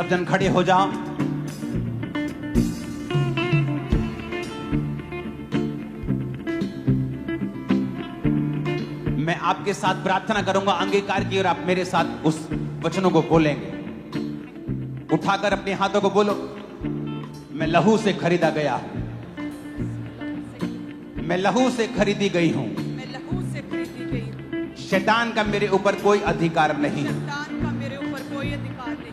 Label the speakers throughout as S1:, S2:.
S1: सब जन खड़े हो जाओ। मैं आपके साथ प्रार्थना करूंगा अंगीकार की, और आप मेरे साथ उस वचनों को बोलेंगे। उठाकर अपने हाथों को बोलो, मैं लहू से खरीदा गया हूं, मैं लहू से खरीदी गई हूं,
S2: मैं लहू से खरीदी गई हूँ।
S1: शैतान का मेरे ऊपर कोई अधिकार नहीं,
S2: शैतान का मेरे ऊपर कोई अधिकार नहीं।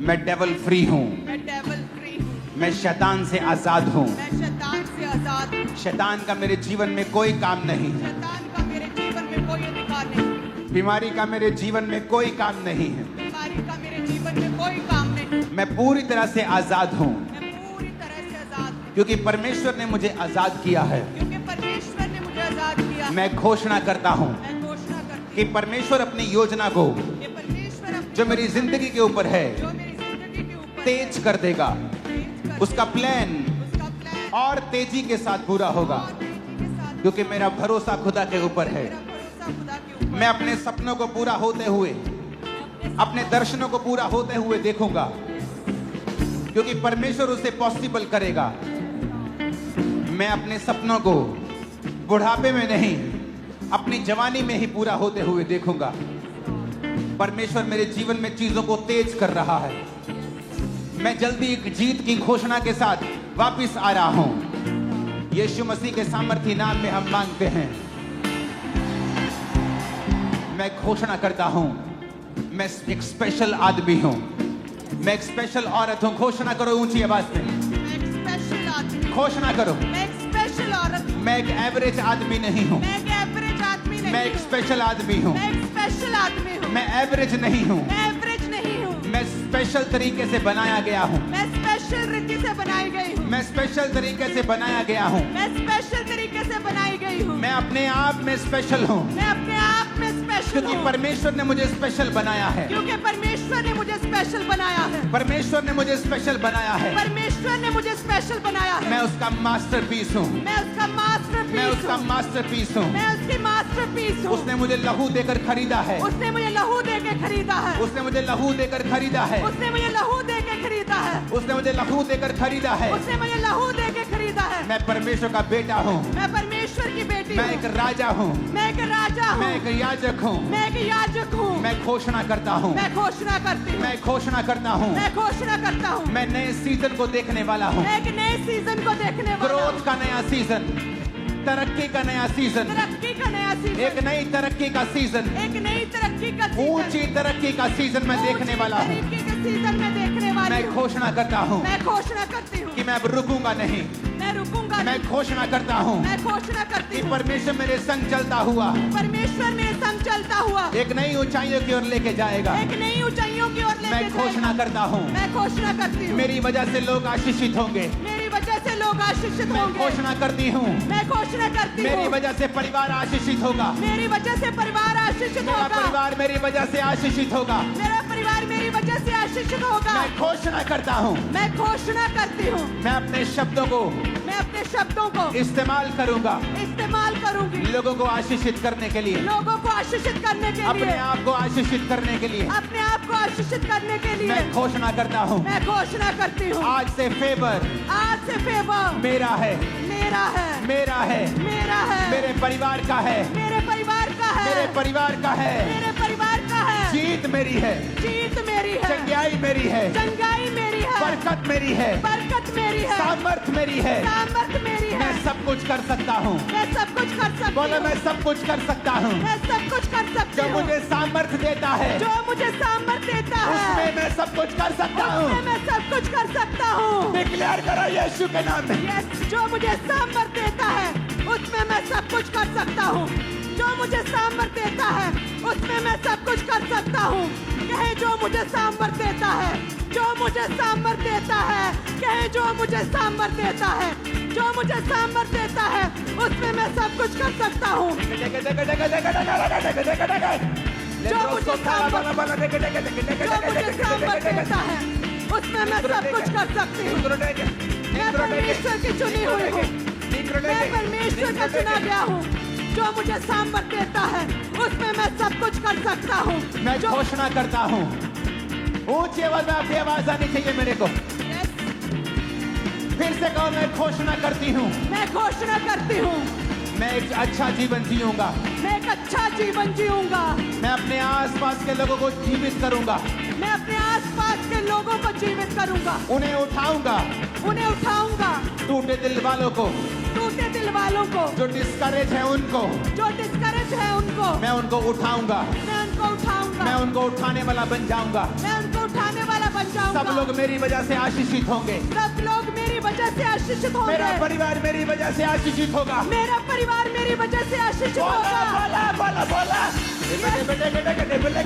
S1: मैं डेविल फ्री हूं,
S2: मैं डेविल फ्री हूँ।
S1: मैं शैतान से आजाद हूं,
S2: मैं शैतान से आजाद हूँ।
S1: शैतान का मेरे जीवन में कोई काम नहीं है,
S2: शैतान का मेरे जीवन में कोई अधिकार नहीं।
S1: बीमारी का मेरे जीवन में कोई काम नहीं है,
S2: बीमारी का मेरे जीवन में कोई काम नहीं।
S1: मैं पूरी तरह से आजाद हूं,
S2: मैं पूरी तरह से आजाद हूँ,
S1: क्योंकि परमेश्वर ने मुझे आजाद किया है।
S2: क्योंकि परमेश्वर ने मुझे आजाद किया।
S1: मैं घोषणा करता हूं
S2: मैं घोषणा करती
S1: कि परमेश्वर अपनी योजना को
S2: हूँ कि परमेश्वर अपनी
S1: जो मेरी जिंदगी के ऊपर है
S2: जो मेरी जिंदगी के ऊपर
S1: तेज कर देगा,
S2: तेज कर
S1: उसका प्लान
S2: उसका प्लान
S1: और तेजी के साथ पूरा होगा,
S2: और तेजी के साथ।
S1: क्योंकि मेरा भरोसा खुदा के ऊपर है।
S2: मेरा भरोसा खुदा के ऊपर।
S1: मैं अपने सपनों को पूरा होते हुए, अपने दर्शनों को पूरा होते हुए देखूंगा, क्योंकि परमेश्वर उसे पॉसिबल करेगा। मैं अपने सपनों को बुढ़ापे में नहीं, अपनी जवानी में ही पूरा होते हुए देखूंगा। परमेश्वर मेरे जीवन में चीजों को तेज कर रहा है। मैं जल्दी एक जीत की घोषणा के साथ वापस आ रहा हूं। यीशु मसीह के सामर्थी नाम में हम मांगते हैं। मैं घोषणा करता हूं, मैं एक स्पेशल आदमी हूं, मैं एक स्पेशल औरत हूं। घोषणा करो ऊंची आवाज में,
S2: मैं एक स्पेशल आदमी हूँ।
S1: घोषणा करो।
S2: मैं एक स्पेशल औरत हूँ।
S1: मैं एक एवरेज आदमी नहीं हूं,
S2: मैं एक एवरेज आदमी नहीं
S1: मैं एक
S2: हूँ।
S1: स्पेशल आदमी हूं।
S2: मैं एक स्पेशल आदमी हूँ।
S1: मैं एवरेज नहीं हूं,
S2: मैं एवरेज नहीं हूँ।
S1: मैं स्पेशल तरीके से बनाया गया हूं,
S2: मैं स्पेशल रीति से बनाई गई हूँ।
S1: मैं स्पेशल तरीके से बनाया गया हूं।
S2: मैं स्पेशल तरीके से बनाई गई हूँ।
S1: मैं अपने आप में स्पेशल हूं,
S2: मैं अपने आप में स्पेशल
S1: क्योंकि
S2: हूँ।
S1: परमेश्वर ने मुझे स्पेशल बनाया है।
S2: क्योंकि परमेश्वर ने मुझे स्पेशल बनाया है।
S1: परमेश्वर ने मुझे स्पेशल बनाया है।
S2: परमेश्वर ने मुझे स्पेशल बनाया है।
S1: मैं उसका मास्टरपीस हूं,
S2: मैं उसका मास्टरपीस
S1: मैं उसका
S2: हूँ।
S1: मास्टरपीस हूं।
S2: मैं उसकी मास्टरपीस हूँ।
S1: उसने मुझे लहू देकर खरीदा है,
S2: उसने मुझे लहू दे के खरीदा है।
S1: उसने मुझे लहू देकर खरीदा है,
S2: उसने मुझे लहू दे के खरीदा है।
S1: उसने मुझे लहू देकर खरीदा है।
S2: उसने मुझे लहू दे के खरीदा है।
S1: मैं परमेश्वर का बेटा हूं,
S2: मैं परमेश्वर की बेटी
S1: मैं
S2: हूँ।
S1: एक राजा हूं,
S2: मैं एक राजा हूँ।
S1: मैं एक याजक हूं।
S2: मैं एक याजक हूँ।
S1: मैं घोषणा करता हूं,
S2: मैं घोषणा करती हूँ।
S1: मैं घोषणा करता हूं,
S2: मैं घोषणा करता हूँ।
S1: मैं नए सीजन को देखने वाला हूं।
S2: मैं एक नए सीजन को देखने वाला हूँ।
S1: ग्रोथ का नया सीजन, तरक्की का नया सीजन,
S2: तरक्की का नया सीजन।
S1: एक नई तरक्की का सीजन,
S2: एक नई तरक्की का सीजन।
S1: ऊंची तरक्की का सीजन मैं देखने वाला हूं।
S2: तरक्की के सीजन में देखने वाली
S1: मैं
S2: हूँ।
S1: घोषणा करता हूं
S2: मैं घोषणा करती हूँ
S1: कि मैं अब रुकूंगा नहीं।
S2: मैं रुकूंगा
S1: मैं
S2: नहीं।
S1: घोषणा करता हूं
S2: मैं घोषणा करती
S1: कि
S2: हूँ
S1: परमेश्वर मेरे संग चलता हुआ
S2: परमेश्वर मेरे संग चलता हुआ
S1: एक नई ऊंचाइयों की ओर लेके जाएगा।
S2: एक नई ऊंचाइयों की ओर लेके
S1: मैं
S2: जाएगा।
S1: घोषणा करता हूं,
S2: मैं घोषणा करती हूँ
S1: मेरी वजह से लोग आशीषित होंगे।
S2: मेरी वजह से लोग आशीषित
S1: मैं
S2: होंगे।
S1: घोषणा करती हूं,
S2: मैं घोषणा करती
S1: मेरी
S2: हूँ
S1: वजह से परिवार आशीषित होगा।
S2: मेरी वजह से परिवार आशीषित
S1: मेरा
S2: होगा।
S1: परिवार मेरी वजह से आशीषित होगा।
S2: मेरा परिवार मेरी वजह से आशीषित होगा।
S1: मैं घोषणा करता हूं,
S2: मैं घोषणा करती हूँ
S1: मैं अपने शब्दों को
S2: मैं अपने शब्दों को
S1: इस्तेमाल करूंगा
S2: इस्तेमाल करूंगी
S1: लोगों को आशीषित करने के लिए,
S2: लोगों को आशीषित करने के
S1: अपने
S2: लिए
S1: आप को आशीषित करने के लिए।
S2: अपने आप को आशीषित करने के लिए
S1: मैं घोषणा करता हूं,
S2: मैं घोषणा करती हूँ
S1: आज से फेवर
S2: आज से फेवर
S1: मेरा है,
S2: मेरा है
S1: मेरा है,
S2: मेरा है
S1: मेरे परिवार का है,
S2: मेरे परिवार का है
S1: मेरे परिवार का है।
S2: मेरे परिवार का है
S1: जीत मेरी है,
S2: जीत मेरी है
S1: चंगाई मेरी है,
S2: चंगाई मेरी है
S1: बरकत मेरी है,
S2: बरकत मेरी है
S1: सामर्थ मेरी है।
S2: सामर्थ मेरी है
S1: मैं सब कुछ कर सकता हूँ।
S2: मैं सब कुछ कर सकती
S1: बोलो
S2: हूँ
S1: मैं सब कुछ कर सकता हूँ।
S2: मैं सब कुछ कर सकती
S1: जो
S2: हूँ
S1: मुझे सामर्थ देता है
S2: जो मुझे सामर्थ देता है
S1: उसमें मैं सब कुछ कर सकता
S2: उसमें
S1: हूँ।
S2: मैं सब कुछ कर सकता हूँ
S1: डिक्लेयर करो यीशु के नाम में।
S2: यस जो मुझे सामर्थ देता है उसमें मैं सब कुछ कर सकता हूँ जो मुझे सामर्थ देता है उसमें मैं सब कुछ कर सकता हूँ कहे जो मुझे सामर्थ देता है जो मुझे सामर्थ देता है कहे जो मुझे सामर्थ देता है जो मुझे सामर्थ देता है उसमें मैं सब कुछ कर सकता हूँ जो मुझे सामर्थ देता है उसमें मैं सब कुछ कर सकती हूँ मैं परमेश्वर की चुनी हुई हूँ मैं परमेश्वर का चुना गया हूँ जो मुझे सामर्थ देता है उसमें मैं सब कुछ कर सकता हूँ
S1: मैं घोषणा करता हूँ ऊंची आवाज में आपकी आवाज आनी चाहिए मेरे को।
S2: Yes,
S1: फिर से कहो, मैं घोषणा करती हूँ,
S2: मैं घोषणा करती हूँ,
S1: मैं एक अच्छा जीवन जीऊंगा।
S2: मैं एक अच्छा जीवन जीऊंगा।
S1: मैं अपने आसपास के लोगों को जीवित करूंगा,
S2: मैं अपने आसपास के लोगों को जीवित करूंगा,
S1: उन्हें उठाऊंगा,
S2: उन्हें उठाऊंगा,
S1: टूटे दिल वालों को,
S2: टूटे दिल वालों को,
S1: जो डिस्करेज है उनको,
S2: जो डिस्करेज है उनको,
S1: मैं उनको उठाऊंगा,
S2: मैं उनको उठाऊंगा,
S1: मैं उनको उठाने वाला बन जाऊंगा।
S2: मैं उनको उठाने वाला बन जाऊंगा।
S1: सब लोग मेरी वजह से आशीषित होंगे,
S2: सब लोग मेरी वजह से आशीषित होंगे।
S1: मेरा परिवार मेरी वजह से आशीषित होगा।
S2: मेरा परिवार मेरी वजह से आशीषित
S1: बोला
S2: होगा।
S1: बोला बोला बोला।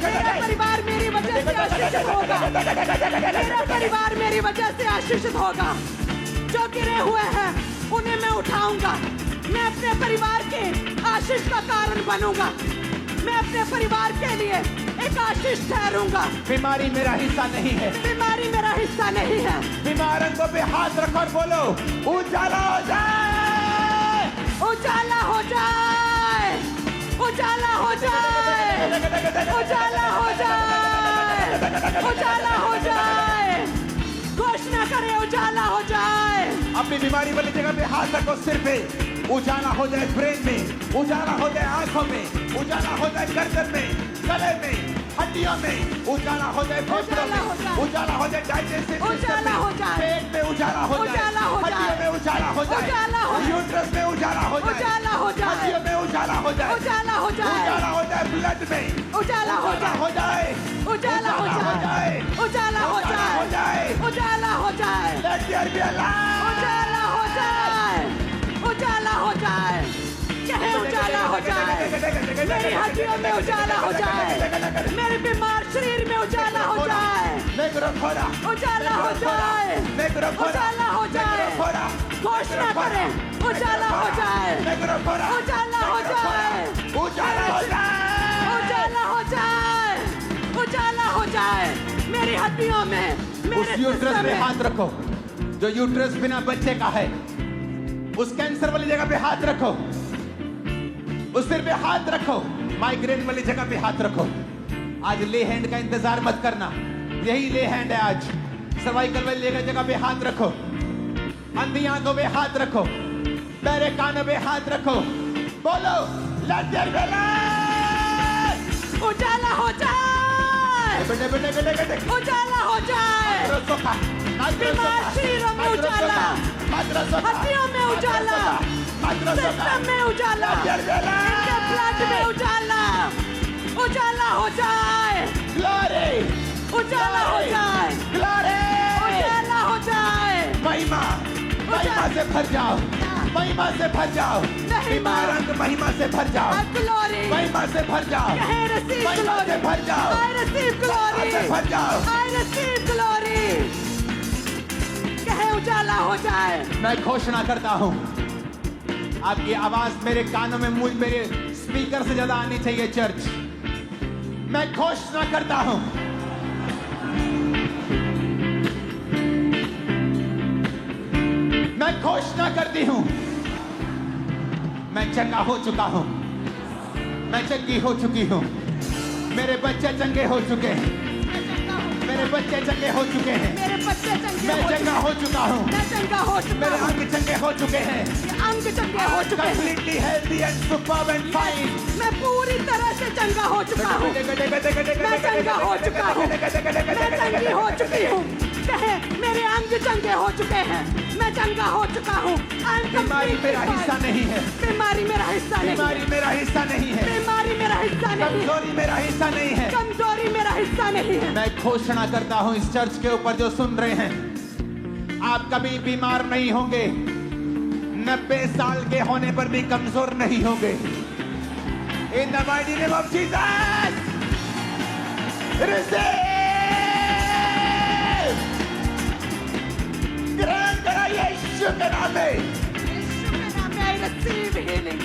S2: मेरा परिवार मेरी वजह से आशीषित होगा। मेरा परिवार मेरी वजह से आशीषित होगा। जो गिरे हुए हैं उन्हें मैं उठाऊंगा। मैं अपने परिवार के आशीष का कारण बनूंगा। मैं अपने परिवार के लिए एक आशीष ठहरूंगा।
S1: बीमारी मेरा हिस्सा नहीं है,
S2: बीमारी मेरा हिस्सा नहीं है।
S1: बीमारंगों पे हाथ रखो और बोलो, उजाला हो जाए,
S2: उजाला हो जाए, उजाला हो जाए, उजाला हो जाए, उजाला हो जाए। घोषणा करें, उजाला हो जाए।
S1: अपनी बीमारी वाली जगह पे हाथ रखो, सिर पे उजाला हो जाए, ब्रेन में उजाला हो जाए, आंखों में उजाला हो जाए, गर्दन में, गले में, हड्डियों में उजाला हो जाए, फेफड़ों में उजाला हो जाए, डाइजेस्टिव
S2: उजाला हो जाए,
S1: पेट में उजाला हो जाए,
S2: उजाला हो जाए,
S1: हड्डियों में उजाला हो जाए,
S2: उजाला हो जाए,
S1: यूट्रस में उजाला हो जाए,
S2: उजाला हो जाए,
S1: हड्डियों में उजाला हो जाए,
S2: उजाला हो जाए,
S1: उजाला हो जाए, ब्लड में
S2: उजाला हो जाए,
S1: उजाला हो जाए,
S2: उजाला हो जाए, उजाला हो जाए,
S1: Let there be a light.
S2: उजाला हो जाए, उजाला हो जाए। कहे उजाला हो जाए। मेरी हड्डियों में उजाला हो जाए। मेरे बीमार शरीर में उजाला हो जाए। उजाला हो जाए, उजाला हो जाए। घोषणा करें, उजाला हो जाए, उजाला हो जाए,
S1: उजाला हो जाए,
S2: उजाला हो जाए, उजाला हो जाए। मेरी हड्डियों में,
S1: उस
S2: मेरे
S1: यूट्रस
S2: सिस्टम
S1: पे
S2: में
S1: हाथ रखो, जो यूट्रस बिना बच्चे का है। उस कैंसर वाली जगह पे हाथ रखो, उस सिर पे हाथ रखो, माइग्रेन वाली जगह पे हाथ रखो। आज ले हैंड का इंतजार मत करना, यही ले हैंड है आज। सर्वाइकल वाली जगह पे हाथ रखो, अंधी आंखों पे हाथ रखो, बहरे कानों पे हाथ रखो, बोलो लेट देयर बी लाइट।
S2: उजाला हो जाए,
S1: बेटे बेटे बेटे बेटे
S2: उजाला हो जाए। बीमार शरीरों में उजाला, हड्डियों में उजाला, सिस्टम में उजाला, इनके ब्लड में उजाला, उजाला हो जाए, उजाला हो जाए, उजाला हो जाए।
S1: महिमा महिमा से भर जाओ, महिमा से भर जाओ, बीमार अंग महिमा से भर जाओ,
S2: ग्लोरी,
S1: महिमा से भर जाओ,
S2: I receive
S1: महिमा से
S2: glory,
S1: भर जाओ,
S2: I receive
S1: महिमा से
S2: glory,
S1: भर जाओ।
S2: I receive glory। कहे उजाला हो जाए।
S1: मैं घोषणा करता हूं, आपकी आवाज मेरे कानों में, मुझ मेरे स्पीकर से ज्यादा आनी चाहिए चर्च। मैं घोषणा करता हूं, मैं घोषणा करती हूं, मैं चंगा हो चुका हूं, मैं चंगी हो चुकी हूं, मेरे बच्चे चंगे हो चुके हैं, मेरे बच्चे चंगे हो चुके हैं,
S2: मेरे बच्चे चंगे
S1: मैं
S2: हो
S1: चंगा
S2: चुके
S1: हो चुका हूं,
S2: मैं चंगा हो चुका
S1: मेरे
S2: हूँ,
S1: अंग चंगे हो चुके हैं,
S2: अंग चंगे हो चुके हैं।
S1: completely healthy and superb and fine।
S2: मैं पूरी तरह से चंगा हो चुका हूँ, मैं चंगा हो चुका हूँ, मैं चंगी हो चुकी हूँ। कहे मेरे अंग चंगे हो चुके हैं, मैं चंगा हो चुका हूँ।
S1: बीमारी मेरा हिस्सा नहीं है,
S2: बीमारी मेरा हिस्सा नहीं है,
S1: बीमारी मेरा हिस्सा नहीं है,
S2: बीमारी मेरा हिस्सा नहीं है,
S1: कमजोरी मेरा हिस्सा नहीं है।
S2: कमजोरी मेरा हिस्सा नहीं है।
S1: मैं घोषणा करता हूँ इस चर्च के ऊपर जो सुन रहे हैं, आप कभी बीमार नहीं होंगे, 90 साल के होने पर भी कमजोर नहीं होंगे। In the mighty name of Jesus, receive। ग्रहण करा यीशु के नाम में।
S2: यीशु के नाम में I receive healing।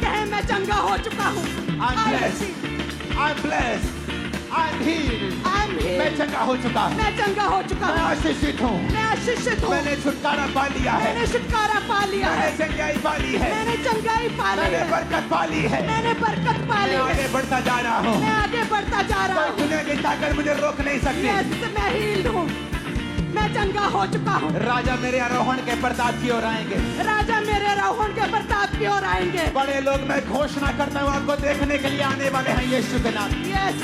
S2: कहे मैं चंगा हो चुका हूँ।
S1: I'm
S2: I
S1: blessed,
S2: receive,
S1: I'm blessed, I am healed.
S2: I am healed.
S1: मैं चंगा हो चुका हूँ।
S2: मैं चंगा हो चुका
S1: मैं
S2: हूँ।
S1: आशीषित हूँ।
S2: मैं आशीषित हूँ।
S1: मैंने छुटकारा पा लिया है।
S2: मैंने छुटकारा पा लिया है।
S1: मैंने चंगाई पा ली है।
S2: मैंने चंगाई पा ली
S1: मैंने
S2: है।
S1: बरकत पा ली है।
S2: मैंने बरकत पा ली
S1: मैं
S2: है।
S1: आगे बढ़ता जा रहा हूँ।
S2: मैं आगे बढ़ता जा रहा
S1: कोई
S2: हूँ।
S1: दुनिया की ताकत मुझे रोक नहीं सकती।
S2: यस, मैं हील्ड हूँ। मैं चंगा हो चुका हूँ।
S1: राजा मेरे आरोहण के प्रताप की ओर आएंगे।
S2: राजा मेरे रोहन के प्रताप की ओर आएंगे।
S1: बड़े लोग मैं घोषणा करता हूँ आपको देखने के लिए आने वाले हैं यीशु के नाम।
S2: यस,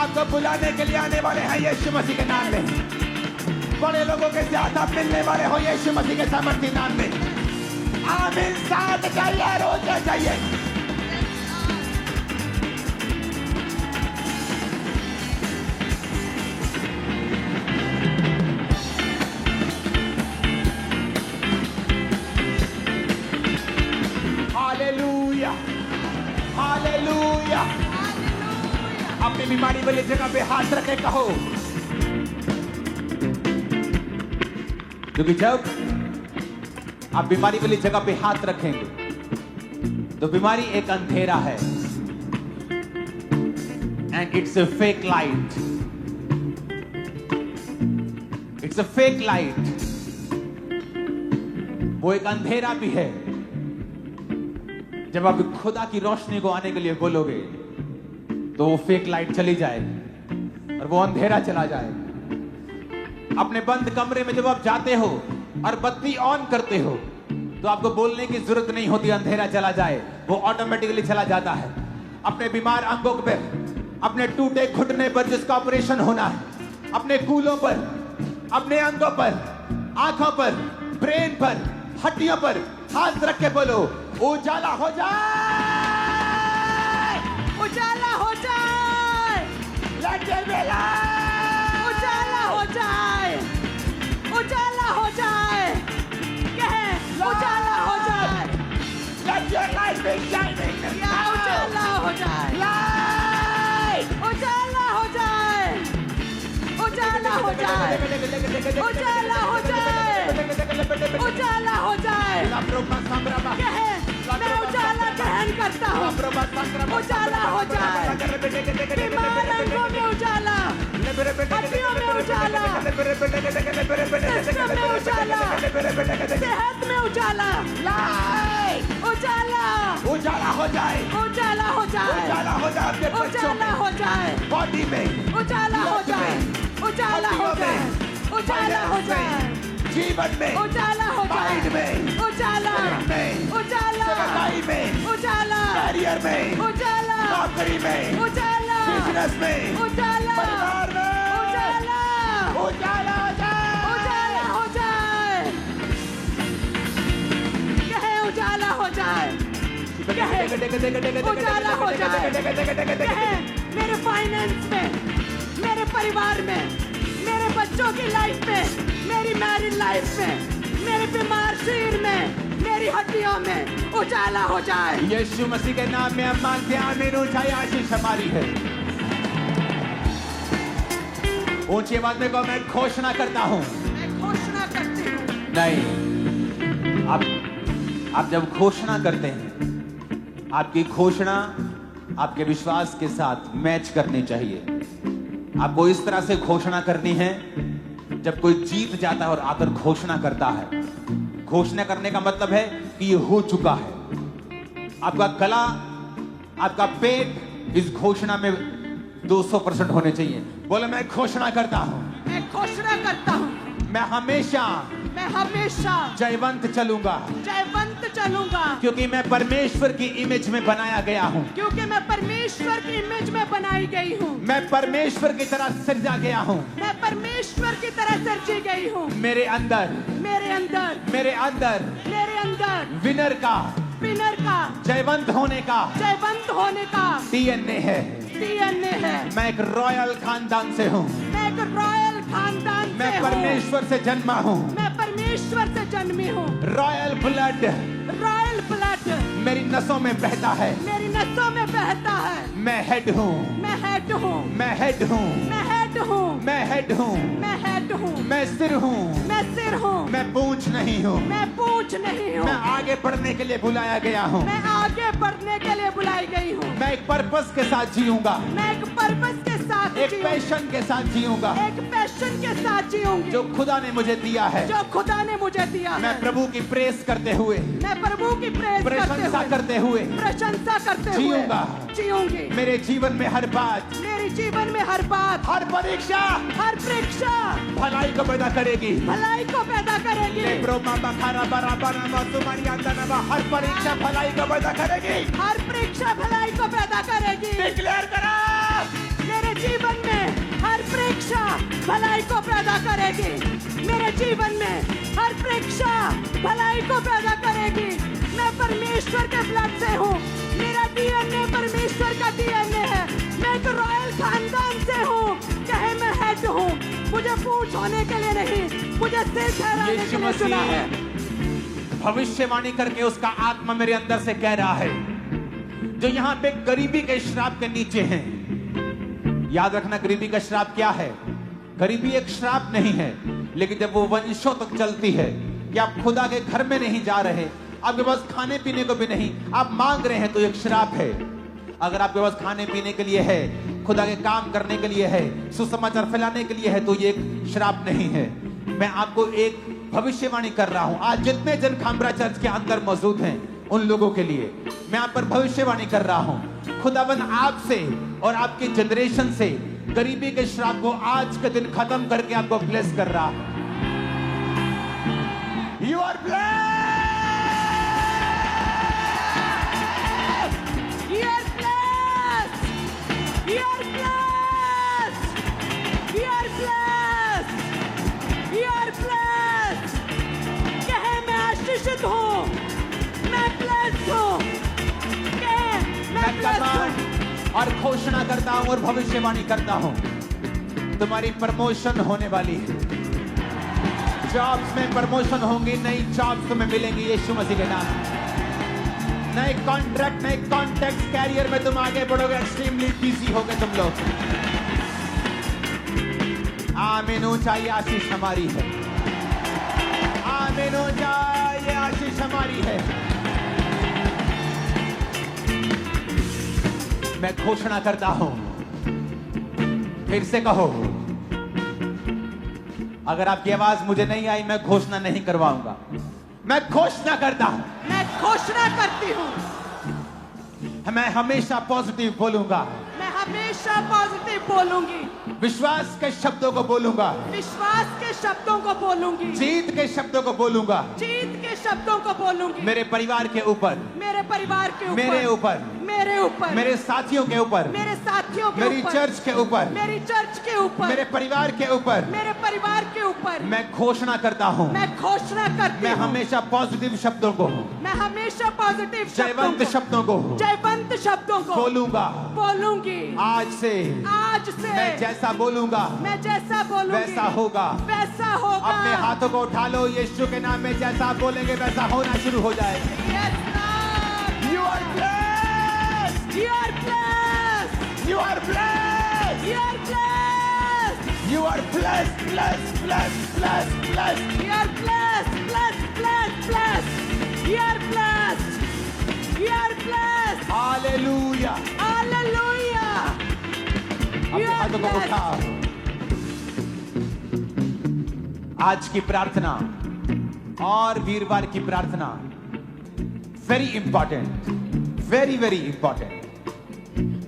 S1: आपको बुलाने के लिए आने वाले हैं यीशु मसीह के नाम में। बड़े लोगों के साथ आप मिलने वाले हो यीशु मसीह के सामर्थ्य नाम में। आमीन। साथ चाहिए, रोज चाहिए। Hallelujah, hallelujah. अपनी बीमारी वाली जगह पे हाथ रखे कहो, क्योंकि जब आप बीमारी वाली जगह पे हाथ रखेंगे तो बीमारी एक अंधेरा है and it's a fake light. It's a fake light. वो एक अंधेरा भी है। जब आप खुदा की रोशनी को आने के लिए बोलोगे तो वो फेक लाइट चली जाए और वो अंधेरा चला जाए। अपने बंद कमरे में जब आप जाते हो और बत्ती ऑन करते हो तो आपको बोलने की जरूरत नहीं होती, अंधेरा चला जाए, वो ऑटोमेटिकली चला जाता है। अपने बीमार अंगों पर, अपने टूटे घुटने पर जिसका ऑपरेशन होना है, अपने कूलों पर, अपने अंगों पर, आंखों पर, ब्रेन पर, हड्डियों पर हाथ रख के बोलो उजाला हो जाए,
S2: उजाला हो जाए,
S1: Let there be light!
S2: उजाला हो जाए, उजाला हो जाए, कहे उजाला हो जाए,
S1: Let your light be shining!
S2: या उजाला हो जाए,
S1: Light!
S2: उजाला हो जाए, उजाला हो जाए, उजाला हो जाए, उजाला हो जाए, कहे मैं उजाला ग्रहण करता हूँ, उजाला हो जाए, बीमार अंगों में उजाला, हड्डियों में उजाला, सिस्टम में उजाला, सेहत में उजाला,
S1: Light!
S2: उजाला,
S1: उजाला हो जाए,
S2: उजाला हो जाए,
S1: उजाला हो जाए अपने बच्चों
S2: उजाला
S1: में,
S2: हो जाए,
S1: बॉडी में,
S2: उजाला हो जाए, उजाला हो जाए, उजाला हो जाए,
S1: जीवन में,
S2: उजाला हो जाए,
S1: माइंड में,
S2: उजाला,
S1: में,
S2: उजाला,
S1: सेवकाई में,
S2: उजाला,
S1: करियर में,
S2: उजाला,
S1: नौकरी में,
S2: उजाला,
S1: बिजनेस में,
S2: उजाला,
S1: परिवार में,
S2: उजाला,
S1: उजाला हो जाए,
S2: उजाला हो जाए, कहे उजाला हो जाए, कहे उजाला हो जाए, कहे मेरे फाइनेंस में, मेरे परिवार में, मेरे बच्चों की लाइफ में, मेरी मैरिड लाइफ में, मेरे बीमार शरीर में, मेरी हड्डियों में उजाला हो जाए।
S1: यीशु मसीह के नाम में हम मांगते हैं, आमीन। ऊंचाई आशीष हमारी है। ऊंची आवाज में कहो, मैं घोषणा करता हूं।
S2: मैं घोषणा करती हूँ।
S1: नहीं, आप जब घोषणा करते हैं, आपकी घोषणा आपके विश्वास के साथ मैच करनी चाहिए। आपको इस तरह से घोषणा करनी है जब कोई जीत जाता है और आकर घोषणा करता है। घोषणा करने का मतलब है कि ये हो चुका है। आपका गला, आपका पेट इस घोषणा में 200% होने चाहिए। बोलो मैं घोषणा करता हूं,
S2: मैं घोषणा करता हूँ,
S1: मैं हमेशा जयवंत चलूंगा,
S2: जयवंत चलूंगा,
S1: क्योंकि मैं परमेश्वर की इमेज में बनाया गया हूं।
S2: क्योंकि मैं परमेश्वर की इमेज में बनाई गई हूँ।
S1: मैं परमेश्वर की तरह सृजा गया हूं।
S2: मैं परमेश्वर की तरह सृजी गई हूँ।
S1: मेरे अंदर,
S2: मेरे अंदर,
S1: मेरे अंदर
S2: मेरे अंदर
S1: विनर का,
S2: विनर का,
S1: जयवंत होने का
S2: जयवंत होने का
S1: डीएनए है।
S2: डीएनए है।
S1: मैं एक रॉयल खानदान से हूँ।
S2: मैं एक रॉयल खानदान से
S1: मैं
S2: हूँ।
S1: परमेश्वर से जन्मा हूँ।
S2: मैं परमेश्वर से जन्मी हूँ।
S1: रॉयल ब्लड
S2: रॉयल ब्लड
S1: मेरी नसों में बहता है।
S2: मेरी नसों में बहता है।
S1: मैं हेड हूँ,
S2: मैं हेड हूँ,
S1: मैं हेड हूँ,
S2: मैं हेड हूँ,
S1: मैं हेड हूँ,
S2: मैं हेड हूँ,
S1: मैं सिर हूँ,
S2: मैं सिर हूँ,
S1: मैं पूंछ नहीं हूँ,
S2: मैं पूंछ नहीं हूँ,
S1: मैं आगे बढ़ने के लिए बुलाया गया हूँ,
S2: मैं आगे बढ़ने के लिए बुलाई गई हूँ,
S1: मैं एक पर्पस के साथ जीऊंगा,
S2: मैं एक पर्पस के साथ
S1: एक
S2: जीऊंगी,
S1: पैशन के साथ जीऊंगा
S2: एक पैशन के साथ जीऊंगी
S1: जो खुदा ने मुझे दिया है।
S2: जो खुदा ने मुझे दिया
S1: मैं
S2: है।
S1: प्रभु की प्रेस करते हुए,
S2: मैं प्रभु की
S1: प्रशंसा करते हुए
S2: प्रशंसा करते हुए
S1: जीऊंगा।
S2: जीऊंगी।
S1: मेरे जीवन में हर बात,
S2: मेरे जीवन में हर बात,
S1: हर परीक्षा
S2: हर परीक्षा
S1: भलाई को पैदा करेगी।
S2: भलाई को पैदा करेगी।
S1: हर परीक्षा भलाई को पैदा करेगी।
S2: हर परीक्षा भलाई को पैदा करेगी।
S1: डिक्लेयर करा,
S2: मेरे जीवन में हर परीक्षा भलाई को पैदा करेगी। मेरे जीवन में हर परीक्षा भलाई को पैदा करेगी। मैं परमेश्वर के ब्लड से हूँ। मेरा डीएनए परमेश्वर का डीएनए है। मैं एक रॉयल खानदान से हूँ। चाहे मैं हेड हूँ, मुझे पूंछ होने के लिए नहीं, मुझे सिर ठहराने के
S1: यीशु
S2: लिए चुना है।
S1: मसीह भविष्यवाणी करके उसका आत्मा मेरे अंदर से कह रहा है, जो यहाँ पे गरीबी के श्राप के नीचे हैं। याद रखना, गरीबी का श्राप क्या है? गरीबी एक श्राप नहीं है, लेकिन जब वो वंशों तक चलती है कि आप खुदा के घर में नहीं जा रहे, आपके पास खाने पीने को भी नहीं, आप मांग रहे हैं, तो एक श्राप है। अगर आपके पास खाने पीने के लिए है, खुदा के काम करने के लिए है, सुसमाचार फैलाने के लिए है, तो ये एक श्राप नहीं है। मैं आपको एक भविष्यवाणी कर रहा हूं। आज जितने जन खामरा चर्च के अंदर मौजूद हैं, उन लोगों के लिए मैं आप पर भविष्यवाणी कर रहा हूं। खुदावन आपसे और आपके जनरेशन से गरीबी के श्राप को आज के दिन खत्म करके आपको ब्लेस कर रहा है। You are blessed,
S2: You are blessed. You are blessed. You are blessed. You are blessed. कहे मैं आशीषित हूँ, मैं blessed हूँ। कहे मैं blessed हूँ।
S1: और घोषणा करता हूं और भविष्यवाणी करता हूं, तुम्हारी प्रमोशन होने वाली है। जॉब्स में प्रमोशन होंगी, नई जॉब्स तुम्हें मिलेंगी यीशु मसीह के नाम। नए कॉन्ट्रैक्ट, नए कॉन्टैक्ट, कैरियर में तुम आगे बढ़ोगे। एक्सट्रीमली बिजी होगे तुम लोग। आमीन। ऊंचा ये आशीष हमारी है। आमीन। ऊंचा ये आशीष हमारी है। मैं घोषणा करता हूं, फिर से कहो। अगर आपकी आवाज मुझे नहीं आई, मैं घोषणा नहीं करवाऊंगा। मैं घोषणा करता हूं,
S2: मैं घोषणा करती हूँ।
S1: मैं हमेशा पॉजिटिव बोलूंगा।
S2: मैं हमेशा पॉजिटिव बोलूंगी।
S1: विश्वास के शब्दों को बोलूंगा।
S2: विश्वास के शब्दों को बोलूंगी।
S1: जीत के शब्दों को बोलूंगा।
S2: जीत के शब्दों को बोलूंगी।
S1: मेरे परिवार के ऊपर,
S2: मेरे परिवार के ऊपर,
S1: मेरे ऊपर,
S2: मेरे ऊपर,
S1: मेरे साथियों के ऊपर,
S2: मेरे साथियों के
S1: मेरी
S2: ऊपर,
S1: चर्च के ऊपर,
S2: मेरी चर्च के ऊपर,
S1: मेरे परिवार के ऊपर
S2: मेरे परिवार के ऊपर
S1: मैं घोषणा करता हूं।
S2: मैं घोषणा करती
S1: मैं
S2: हूँ।
S1: हमेशा पॉजिटिव शब्दों को,
S2: मैं हमेशा पॉजिटिव
S1: जयवंत शब्दों को
S2: जयवंत शब्दों को
S1: बोलूंगा।
S2: बोलूंगी।
S1: आज से मैं जैसा बोलूंगा,
S2: मैं जैसा बोलूंगी
S1: वैसा होगा।
S2: वैसा होगा।
S1: अपने हाथों को उठा लो, यीशु के नाम में जैसा आप बोलेंगे वैसा होना शुरू हो जाएगा।
S2: Yes, Lord.
S1: You are blessed.
S2: You are blessed.
S1: You are blessed.
S2: You are blessed.
S1: You are blessed, blessed, blessed, blessed, blessed.
S2: You are blessed, blessed, blessed, blessed. You are blessed. You are blessed.
S1: Hallelujah.
S2: Hallelujah.
S1: अपने
S2: You are
S1: हाथों को
S2: blessed.
S1: उठाओ। आज की प्रार्थना और वीरवार की प्रार्थना very important, very very important,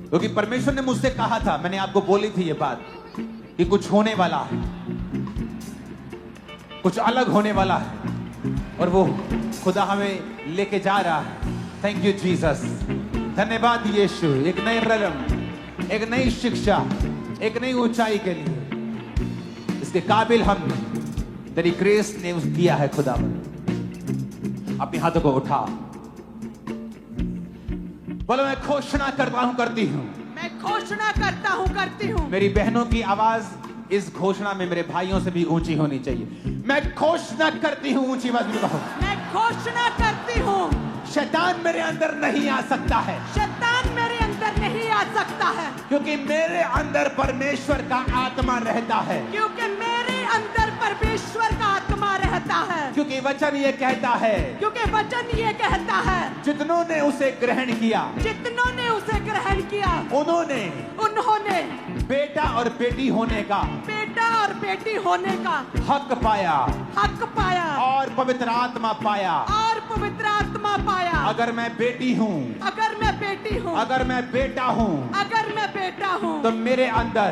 S1: क्योंकि परमेश्वर ने मुझसे कहा था, मैंने आपको बोली थी ये बात कि कुछ होने वाला है, कुछ अलग होने वाला है, और वो खुदा हमें लेके जा रहा है। Thank you Jesus. धन्यवाद यीशु। एक नए रलम, एक नई शिक्षा, एक नई ऊंचाई के लिए इसके काबिल हम तेरी ग्रेस ने किया है। खुदा अपने हाथों को उठा, बोलो मैं घोषणा करता हूं, करती हूं।
S2: मैं घोषणा करता हूं, करती हूं।
S1: मेरी बहनों की आवाज इस घोषणा में मेरे भाइयों से भी ऊंची होनी चाहिए। मैं घोषणा करती हूं, ऊंची आवाज में कहो।
S2: मैं घोषणा करती हूं।
S1: शैतान मेरे अंदर नहीं आ सकता है,
S2: शैतान मेरे अंदर नहीं आ सकता है,
S1: क्योंकि मेरे अंदर परमेश्वर का आत्मा रहता है।
S2: क्योंकि मेरे अंदर परमेश्वर का आत्मा रहता सकता है,
S1: क्योंकि वचन ये कहता है,
S2: क्योंकि वचन ये कहता है,
S1: जितनों ने उसे ग्रहण किया,
S2: जितनों ने उसे ग्रहण किया,
S1: उन्होंने बेटा और बेटी होने का
S2: और बेटी होने का
S1: हक पाया और पवित्र आत्मा पाया।
S2: पवित्र आत्मा पाया।
S1: अगर मैं बेटी हूँ,
S2: अगर मैं बेटी हूँ,
S1: अगर मैं बेटा हूँ,
S2: अगर मैं बेटा हूँ,
S1: तो मेरे अंदर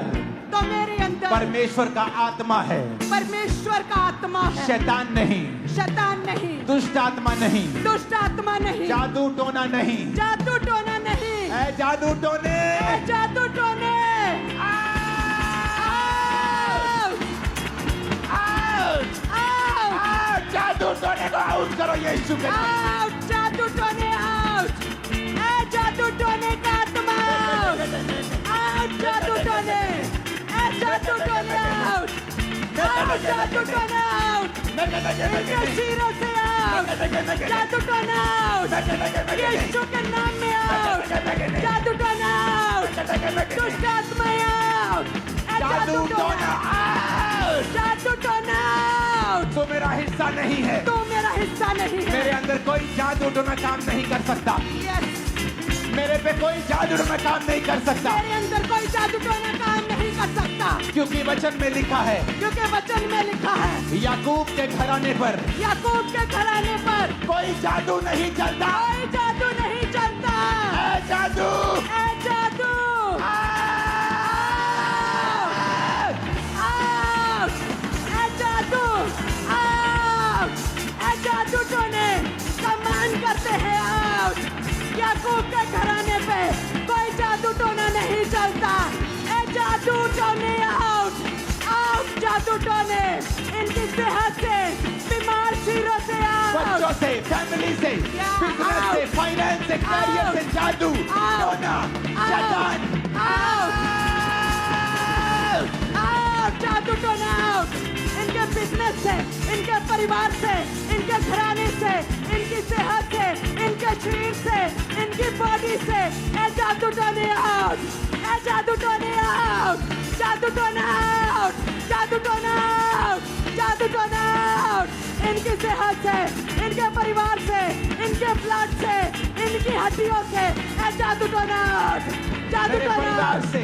S1: परमेश्वर का आत्मा है,
S2: परमेश्वर का आत्मा है।
S1: शैतान नहीं,
S2: शैतान नहीं,
S1: दुष्ट आत्मा नहीं,
S2: दुष्ट आत्मा नहीं,
S1: जादू टोना नहीं,
S2: जादू टोना नहीं,
S1: ऐ जादू टोने,
S2: जादू टोने,
S1: जादू टोने को आउट करो यीशु के नाम।
S2: जादू टोने आउट, जादू टोने का आत्मा आउट, जादू टोने, जादू टोने आउट, जादू टोने आउट, इनके सिरों से आउट, जादू टोने आउट, यीशु के नाम में आउट, जादू टोने आउट, दुष्ट आत्मा आउट, जादू टोना आउट, जादू टोना आउट।
S1: तो मेरा हिस्सा नहीं है,
S2: तो मेरा हिस्सा नहीं है।
S1: मेरे अंदर कोई जादू टोना काम नहीं कर सकता, मेरे पे कोई जादू टोना काम नहीं कर सकता,
S2: मेरे अंदर कोई जादू टोना काम नहीं कर सकता,
S1: क्योंकि वचन में लिखा है,
S2: क्योंकि वचन में लिखा है,
S1: याकूब के घराने पर,
S2: याकूब के घराने पर
S1: कोई जादू नहीं चलता,
S2: कोई जादू नहीं चलता।
S1: ऐ जादू,
S2: ऐ जादू, जादू टोने सम्मान करते हैं आउट। याकूब के घराने पे कोई जादू टोना नहीं चलता। ए जादू टोने आउट, आउट जादू टोने, इनकी सेहत से, बीमार चीरों से आउट,
S1: बच्चों से, फैमिली से, बिजनेस से, फाइनेंस से, कैरियर से जादू टोना, शैतान
S2: आउट, जादू टोना आउट, इनके बिजनेस से, इनके परिवार से, इनके घराने से, इनकी सेहत से, इनके शरीर से, इनकी बॉडी से, ए जादू टोने आउट, ए जादू टोने आउट, जादू टोना आउट, जादू टोना आउट, जादू टोना आउट, इनकी सेहत से, इनके परिवार से, इनके ब्लड से, इनकी हड्डियों से, ए जादू टोना आउट, जादू
S1: मेरे
S2: टोना
S1: परिवार
S2: आउट।
S1: से,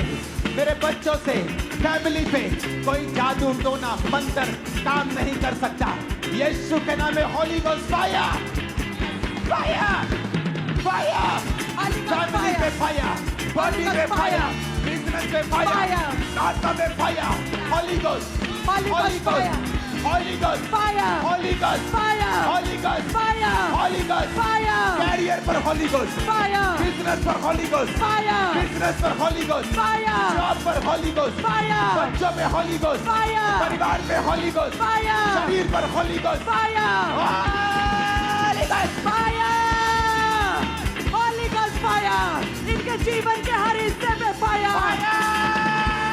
S1: मेरे बच्चों से, फैमिली पे कोई जादू टोना मंत्र काम नहीं कर सकता। यीशु के नाम में holy ghost fire, fire, fire, family पे फायर, बॉडी पे फायर, बिजनेस पे फायर, आत्मा पे fire, holy ghost, holy ghost, holy ghost,
S2: Fire!
S1: Holy ghost,
S2: Fire!
S1: Holy ghost,
S2: Fire!
S1: Holy ghost,
S2: Fire!
S1: Career पर होली गोस्ट,
S2: Fire!
S1: बिजनेस पर holy ghost,
S2: Fire!
S1: Business पर holy ghost,
S2: Fire!
S1: Job पर holy ghost,
S2: Fire!
S1: बच्चों में holy ghost,
S2: Fire!
S1: परिवार में holy ghost,
S2: Fire!
S1: शरीर पर holy ghost,
S2: Fire!
S1: Holy ghost,
S2: Fire! Holy Ghost fire! इनके जीवन के हर हिस्से पे fire!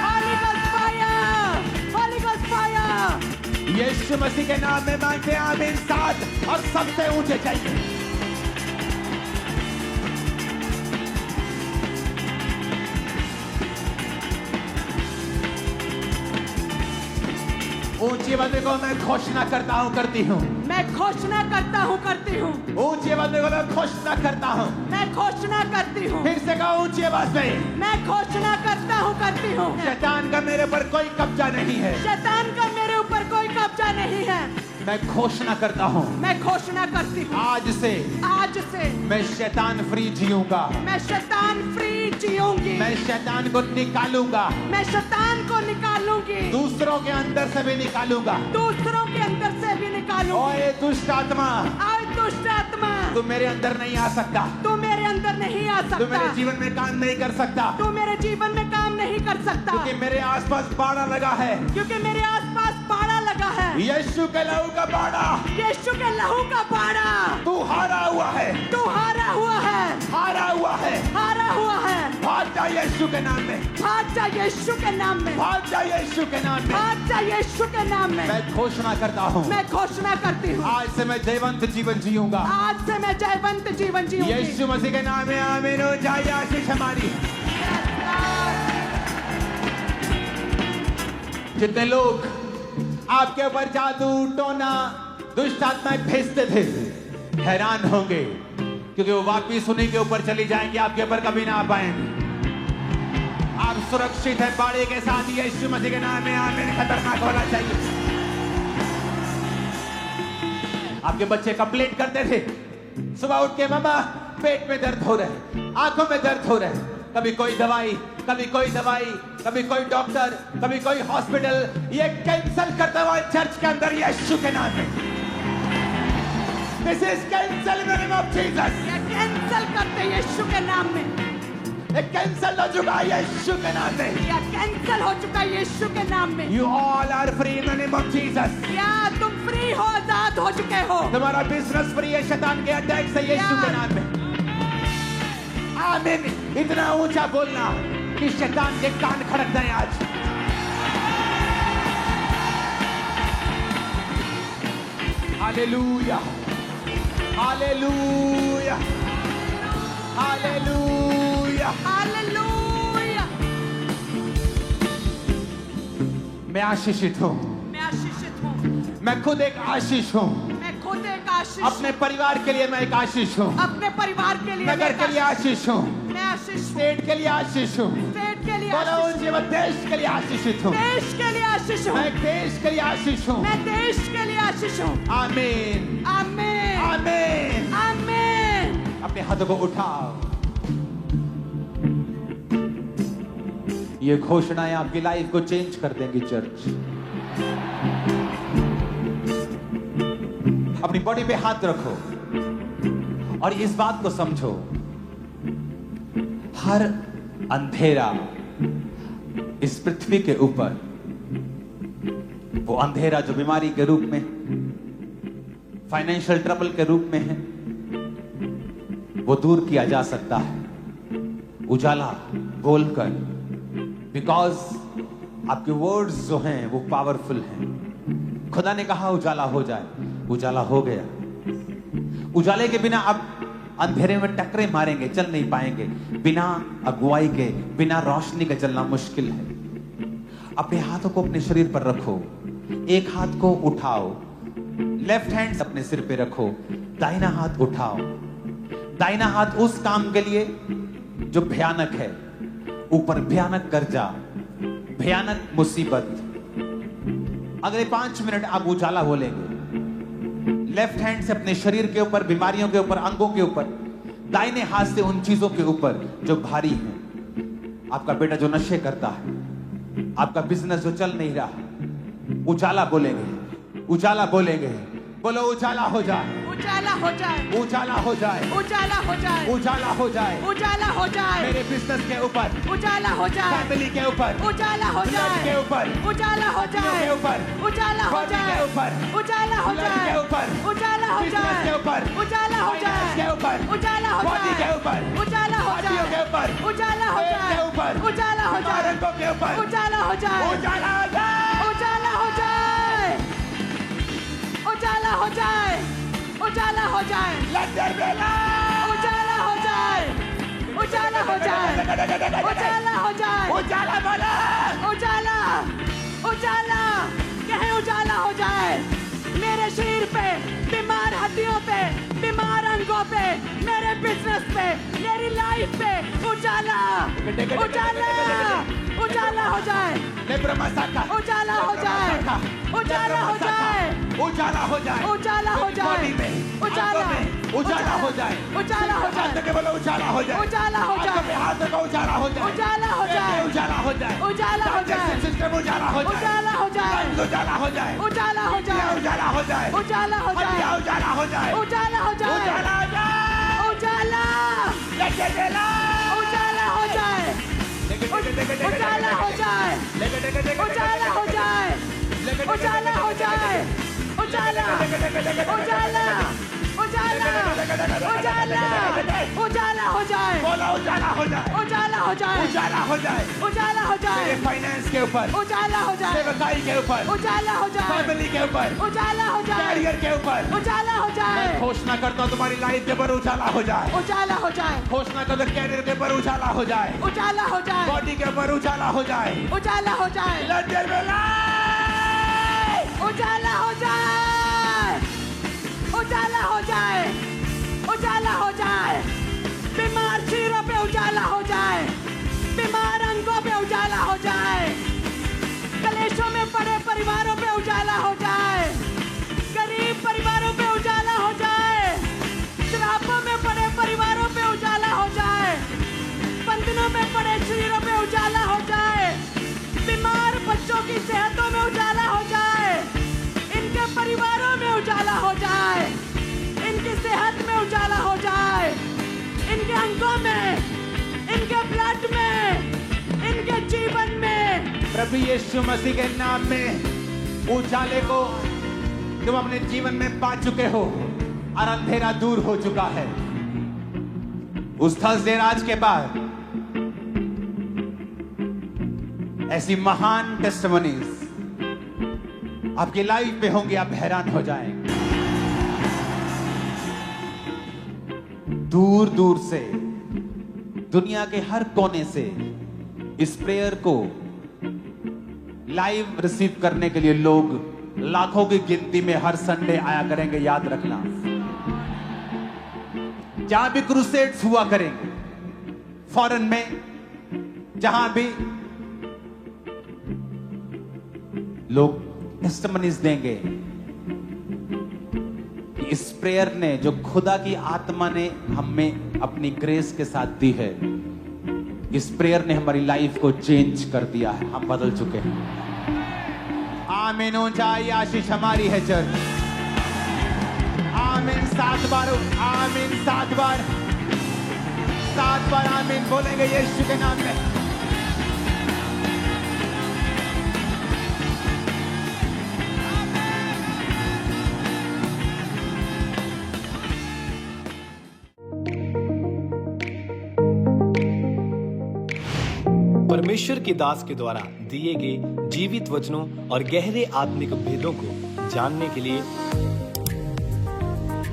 S2: Holy Ghost fire! Holy Ghost fire!
S1: यीशु मसीह के नाम में मांगते हैं आमीन। साथ और सबसे ऊंचे चाहिए। ऊंची आवाज़ को मैं घोषणा करता हूँ, करती हूँ।
S2: मैं घोषणा करता हूँ, करती हूँ।
S1: ऊंची आवाज़ को मैं घोषणा करता हूँ।
S2: मैं घोषणा करती हूँ।
S1: फिर से कहो ऊंची आवाज़ में।
S2: मैं घोषणा करता हूँ, करती हूँ।
S1: शैतान का मेरे पर कोई कब्जा नहीं है।
S2: शैतान का मेरे ऊपर कोई कब्जा नहीं है।
S1: मैं घोषणा करता हूँ।
S2: मैं घोषणा करती हूँ।
S1: आज से मैं शैतान फ्री जीऊंगा।
S2: मैं शैतान फ्री जीऊंगी।
S1: मैं शैतान को निकालूंगा।
S2: मैं शैतान को निकालूंगी।
S1: दूसरों के अंदर से भी निकालूंगा।
S2: दूसरों के अंदर से भी निकालूंगी।
S1: ओए दुष्ट आत्मा,
S2: ओए दुष्ट आत्मा,
S1: तू मेरे अंदर नहीं आ सकता।
S2: तू मेरे अंदर नहीं आ सकता।
S1: तू मेरे जीवन में काम नहीं कर सकता।
S2: तू मेरे जीवन में काम नहीं कर सकता।
S1: क्योंकि मेरे आसपास बाड़ा लगा है।
S2: क्योंकि मेरे आसपास बाड़ा लगा है।
S1: यीशु के लहू का बाड़ा।
S2: यीशु के लहू का बाड़ा।
S1: तू हारा हुआ है।
S2: तू हारा हुआ है।
S1: हारा हुआ है।
S2: हारा हुआ है।
S1: भाग जा यीशु के नाम में।
S2: भाग जा यीशु के नाम में।
S1: भाग जा यीशु के नाम में।
S2: भाग जा यीशु के नाम में।
S1: मैं घोषणा करता हूँ।
S2: मैं घोषणा करती हूँ।
S1: आज से मैं जयवंत जीवन जीऊंगा।
S2: आज से मैं जयवंत जीवन जीऊंगी।
S1: यीशु मसीह के नाम में आमीन हो जाए। आशीष हमारी। जितने लोग आपके ऊपर जादू टोना दुष्ट आत्माएं भेजते थे, हैरान होंगे क्योंकि वो वापिस उन्हीं के ऊपर चली जाएंगी, आपके ऊपर कभी ना आ पाएंगे। आप सुरक्षित हैं बाड़े के साथ, यीशु मसीह के नाम में आमीन। खतरनाक होना चाहिए। आपके बच्चे कंप्लेंट करते थे सुबह उठ के, मामा पेट में दर्द हो रहा है, आंखों में दर्द हो रहा है, कभी कोई दवाई, कभी कोई दवाई, कभी कोई डॉक्टर, कभी कोई हॉस्पिटल। ये कैंसिल करता हुआ चर्च के अंदर यीशु के नाम में। This is cancel in the name of Jesus.
S2: ये कैंसिल करते यीशु के नाम में।
S1: ये कैंसिल हो चुका है यीशु के नाम में।
S2: या कैंसिल हो चुका है यीशु के नाम में।
S1: You all are free in the name of Jesus.
S2: या तुम फ्री हो, आजाद हो चुके हो।
S1: तुम्हारा बिजनेस फ्री है शैतान के अटैक से यीशु के नाम में। आमीन। इतना ऊंचा बोलना कि शैतान के कान खड़क जाए आज। Hallelujah, hallelujah, hallelujah,
S2: hallelujah.
S1: मैं आशीषित हूँ,
S2: मैं आशीषित हूँ।
S1: मैं खुद एक आशीष हूँ।
S2: मैं खुद एक आशीष।
S1: अपने परिवार के लिए मैं एक आशीष हूँ।
S2: अपने परिवार के लिए
S1: नगर के लिए आशीष हूँ।
S2: मैं आशीष हूँ।
S1: स्टेट के लिए आशीष हूँ।
S2: स्टेट के लिए
S1: बोलो
S2: आशीष।
S1: उनसे, मैं देश के लिए आशीषित हूँ।
S2: देश के लिए आशीष हूँ।
S1: मैं देश के लिए आशीष हूँ।
S2: मैं देश के लिए आशीष हूँ।
S1: आमीन,
S2: आमीन,
S1: आमीन।
S2: आमीन।
S1: अपने हाथों को उठाओ। ये घोषणाएं आपकी लाइफ को चेंज कर देंगी चर्च। अपनी बॉडी पे हाथ रखो और इस बात को समझो, हर अंधेरा इस पृथ्वी के ऊपर, वो अंधेरा जो बीमारी के रूप में, फाइनेंशियल ट्रबल के रूप में है, वो दूर किया जा सकता है उजाला बोलकर। बिकॉज आपके वर्ड्स जो हैं वो पावरफुल हैं। खुदा ने कहा उजाला हो जाए, उजाला हो गया। उजाले के बिना आप अंधेरे में टकरे मारेंगे, चल नहीं पाएंगे। बिना अगुवाई के, बिना रोशनी के चलना मुश्किल है। अपने हाथों को अपने शरीर पर रखो, एक हाथ को उठाओ, लेफ्ट हैंड अपने सिर पे रखो, दाहिना हाथ उठाओ। दाहिना हाथ उस काम के लिए जो भयानक है, ऊपर भयानक कर्जा, भयानक मुसीबत। अगले 5 मिनट आप उजाला बोलेंगे। लेफ्ट हैंड से अपने शरीर के ऊपर, बीमारियों के ऊपर, अंगों के ऊपर, दाहिने हाथ से उन चीजों के ऊपर जो भारी हैं। आपका बेटा जो नशे करता है, आपका बिजनेस जो चल नहीं रहा, उजाला बोलेंगे, उजाला बोलेंगे। बोलो उजाला हो जाए,
S2: उजाला हो जाए,
S1: उजाला हो जाए,
S2: उजाला हो जाए,
S1: उजाला हो जाए,
S2: उजाला हो जाए।
S1: मेरे बिजनेस के ऊपर,
S2: उजाला हो जाए,
S1: फैमिली के ऊपर,
S2: उजाला हो
S1: ब्लड
S2: जाए,
S1: के ऊपर,
S2: उजाला हो जाए,
S1: के ऊपर,
S2: उजाला हो
S1: बॉडी
S2: जाए,
S1: के ऊपर,
S2: उजाला हो
S1: ब्लड
S2: जाए,
S1: के ऊपर,
S2: उजाला हो
S1: बिजनेस
S2: जाए,
S1: के ऊपर,
S2: उजाला हो
S1: फाइनेंस
S2: जाए,
S1: के ऊपर,
S2: उजाला हो
S1: बॉडी
S2: जाए,
S1: के ऊपर,
S2: उजाला हो
S1: हड्डियों के
S2: जाए,
S1: ऊपर,
S2: उजाला हो
S1: पेट
S2: जाए,
S1: के ऊपर,
S2: उजाला हो जाए,
S1: रंगों के ऊपर,
S2: उजाला हो जाए,
S1: उजाला हो जाए,
S2: उजाला हो जाए, उजाला हो जाए, उजाला हो जाए,
S1: Let there be light!
S2: उजाला हो जाए, उजाला हो जाए, उजाला हो जाए,
S1: उजाला बोला,
S2: उजाला, उजाला, कहे उजाला हो जाए। मेरे शरीर पे, बीमार हड्डियों पे, बीमार अंगों पे, मेरे बिजनेस पे, मेरी लाइफ पे उजाला, उजाला, उजाला हो जाए,
S1: लेब्रमासाका,
S2: उजाला हो जाए, उजाला हो जाए,
S1: उजाला हो जाए,
S2: उजाला हो जाए,
S1: बॉडी में,
S2: उजाला,
S1: आंखों में, उजाला हो जाए,
S2: उजाला हो जाए,
S1: हाथ के बोलो उजाला हो जाए,
S2: उजाला हो
S1: आंखों में
S2: जाए,
S1: हाथ को उजाला हो जाए,
S2: उजाला हो जाए,
S1: उजाला हो जाए,
S2: उजाला हो जाए,
S1: सिस्टम उजाला हो जाए,
S2: उजाला हो जाए,
S1: उजाला हो जाए,
S2: उजाला हो जाए,
S1: उजाला हो जाए,
S2: उजाला हो जाए,
S1: उजाला हो जाए,
S2: उजाला हो जाए,
S1: उजाला हो जाए,
S2: उजाला,
S1: लेके चला,
S2: उजाला हो जाए, उजाला हो जाए, उजाला हो जाए, उजाला हो जाए, उजाला, उजाला, उजाला, उजाला, उजाला हो जाए,
S1: बोलो उजाला हो जाए,
S2: उजाला हो जाए,
S1: उजाला हो जाए,
S2: उजाला हो
S1: मेरे
S2: जाए,
S1: फाइनेंस के ऊपर,
S2: उजाला हो जाए,
S1: सेवकाई के ऊपर,
S2: उजाला हो जाए,
S1: फैमिली के ऊपर,
S2: उजाला हो जाए,
S1: कैरियर के ऊपर,
S2: उजाला हो जाए,
S1: मैं घोषणा करता हूँ तुम्हारी लाइफ के ऊपर उजाला हो जाए,
S2: उजाला हो जाए,
S1: घोषणा करता हूँ कैरियर के ऊपर उजाला हो जाए,
S2: उजाला हो जाए,
S1: बॉडी के ऊपर उजाला हो जाए,
S2: उजाला हो जाए,
S1: Let there be light!
S2: उजाला हो जाए, उजाला हो जाए, उजाला हो जाए। बीमार शरीरों पे उजाला हो जाए, बीमार अंगों पे उजाला हो जाए। कलेशों में पड़े परिवारों पे उजाला हो जाए, गरीब परिवारों पे उजाला हो जाए। श्रापों में पड़े परिवारों पे उजाला हो जाए, बंधनों में पड़े शरीरों पे उजाला हो जाए। बीमार बच्चों की सेहतों में उजाला हो जाए, इनके परिवारों में उजाला हो जाए, इनकी सेहत में उजाला हो जाए, इनके अंगों में, इनके ब्लड में, इनके जीवन में।
S1: प्रभु यीशु मसीह के नाम में उजाले को तुम अपने जीवन में पा चुके हो और अंधेरा दूर हो चुका है। उस थर्सडे रात के बाद ऐसी महान टेस्टिमनीज आपकी लाइफ में होंगी, आप हैरान हो जाएंगे। दूर दूर से, दुनिया के हर कोने से इस प्रेयर को लाइव रिसीव करने के लिए लोग लाखों की गिनती में हर संडे आया करेंगे। याद रखना, जहां भी क्रूसेड्स हुआ करेंगे, फॉरेन में जहां भी लोग टेस्टिमनीज देंगे कि इस प्रेयर ने, जो खुदा की आत्मा ने हमें अपनी ग्रेस के साथ दी है, इस प्रेयर ने हमारी लाइफ को चेंज कर दिया है। हम बदल चुके हैं। आमीन। ऊंचाई आशीष हमारी है चर्च। आमीन। 7 बार आमीन, 7 बार, 7 बार आमीन बोलेंगे यीशु के नाम में।
S3: परमेश्वर के दास के द्वारा दिए गए जीवित वचनों और गहरे आत्मिक भेदों को जानने के लिए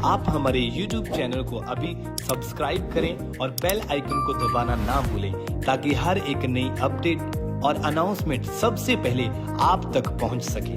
S3: आप हमारे YouTube चैनल को अभी सब्सक्राइब करें और बेल आइकन को दबाना ना भूलें, ताकि हर एक नई अपडेट और अनाउंसमेंट सबसे पहले आप तक पहुंच सके।